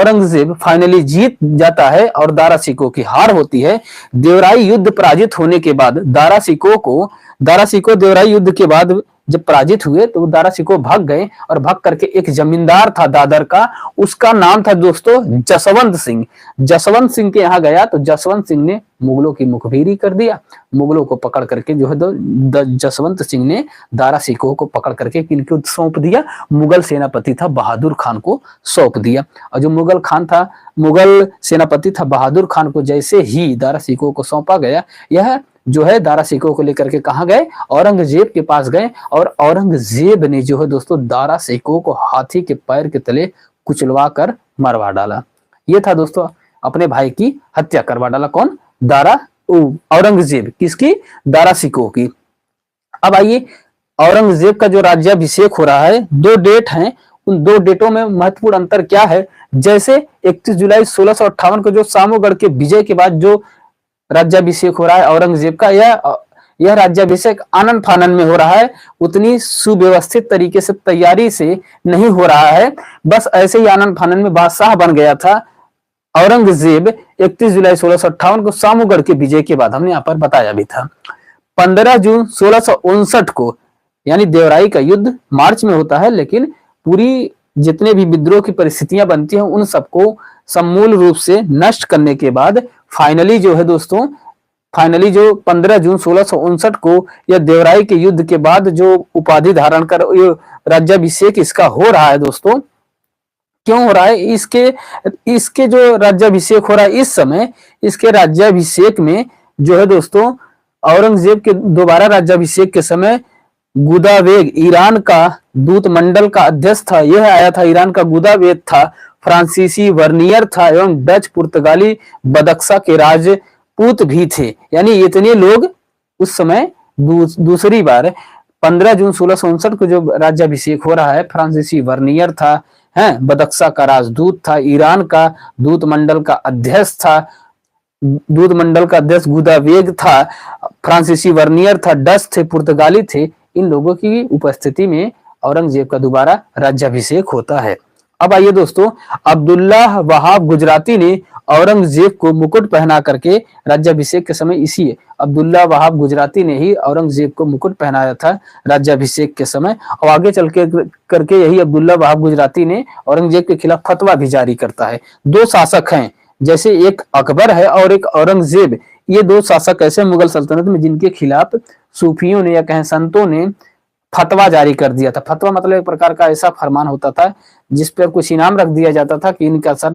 Aurangzeb finally जीत जाता है और दारा सिकोह की हार होती है। देवराई युद्ध पराजित होने के बाद दारा सिकोह देवराई युद्ध के बाद जब पराजित हुए तो दारा सिकोह भाग गए और भाग करके एक जमींदार था दादर का, उसका नाम था दोस्तों जसवंत सिंह। जसवंत सिंह के यहाँ गया तो जसवंत सिंह ने मुगलों की मुखबिरी कर दिया। मुगलों को पकड़ करके जो है जसवंत सिंह ने दारा सिकोह को पकड़ करके किनको सौंप दिया, मुगल सेनापति था बहादुर खान को सौंप दिया। और जो मुगल सेनापति था बहादुर खान को जैसे ही दारा सिकोह को सौंपा गया, यह जो है दारा सिकोह को लेकर के कहाँ गए, औरंगजेब के पास गए। और औरंगजेब ने जो है दोस्तों दारा सिकोह को हाथी के पैर के तले कुचलवा कर मरवा डाला। ये था दोस्तों, अपने भाई की हत्या करवा डाला। कौन? औरंगजेब। किसकी? दारा सिकोह की। अब आइए, औरंगजेब का जो राज्याभिषेक हो रहा है, 2 डेट हैं, उन 2 डेटों में महत्वपूर्ण अंतर क्या है। जैसे 31 जुलाई 1658 को जो सामोगढ़ के विजय के बाद जो राज्याभिषेक हो रहा है औरंगजेब का, यह राज्याभिषेक आनन फानन में हो रहा है, उतनी सुव्यवस्थित तरीके से तैयारी से नहीं हो रहा है। बस ऐसे ही आनन फानन में बादशाह बन गया था औरंगजेब 31 जुलाई 1658 को सामोगढ़ के विजय के बाद। हमने यहाँ पर बताया भी था। 15 जून 1659 को यानी देवराई का युद्ध मार्च में होता है, लेकिन पूरी जितने भी विद्रोह की परिस्थितियां बनती हैं उन सबको समूल रूप से नष्ट करने के बाद फाइनली जो है दोस्तों, फाइनली जो 15 जून 1659 को यह देवराई के युद्ध के बाद जो उपाधि धारण कर राज्याभिषेक इसका हो रहा है दोस्तों। क्यों हो रहा है? इसके जो राज्याभिषेक हो रहा है इस समय, इसके राज्याभिषेक में जो है दोस्तों, औरंगजेब के दोबारा राज्याभिषेक के समय गुदावेग ईरान का दूत मंडल का अध्यक्ष था, यह आया था। ईरान का गुदावेग था, फ्रांसीसी वर्नियर था एवं डच पुर्तगाली बदक्सा के राजपूत भी थे। यानी इतने लोग उस समय दूसरी बार 15 जून 1659 को जो राज्याभिषेक हो रहा है, फ्रांसीसी वर्नियर था, बदक्सा का राजदूत था, ईरान का दूत मंडल का अध्यक्ष था, दूत मंडल का अध्यक्ष गुदावेग था, फ्रांसीसी वर्नियर था, डच थे, पुर्तगाली थे। इन लोगों की उपस्थिति में औरंगजेब का दोबारा राज्याभिषेक होता है। अब आइए दोस्तों, अब्दुल्ला वहाब गुजराती ने औरंगजेब को मुकुट पहना करके राज्याभिषेक के समय, इसी अब्दुल्ला वहाब गुजराती ने ही औरंगजेब को मुकुट पहनाया था राज्याभिषेक के समय। और आगे चल के करके यही अब्दुल्ला वहाब गुजराती ने औरंगजेब के खिलाफ फतवा भी जारी करता है। 2 शासक हैं, जैसे एक अकबर है और एक औरंगजेब, ये 2 शासक ऐसे मुगल सल्तनत में जिनके खिलाफ सूफियों ने या कहें संतों ने फतवा जारी कर दिया था। फतवा मतलब एक प्रकार का ऐसा फरमान होता था जिस पर कुछ इनाम रख दिया जाता था कि इनका सर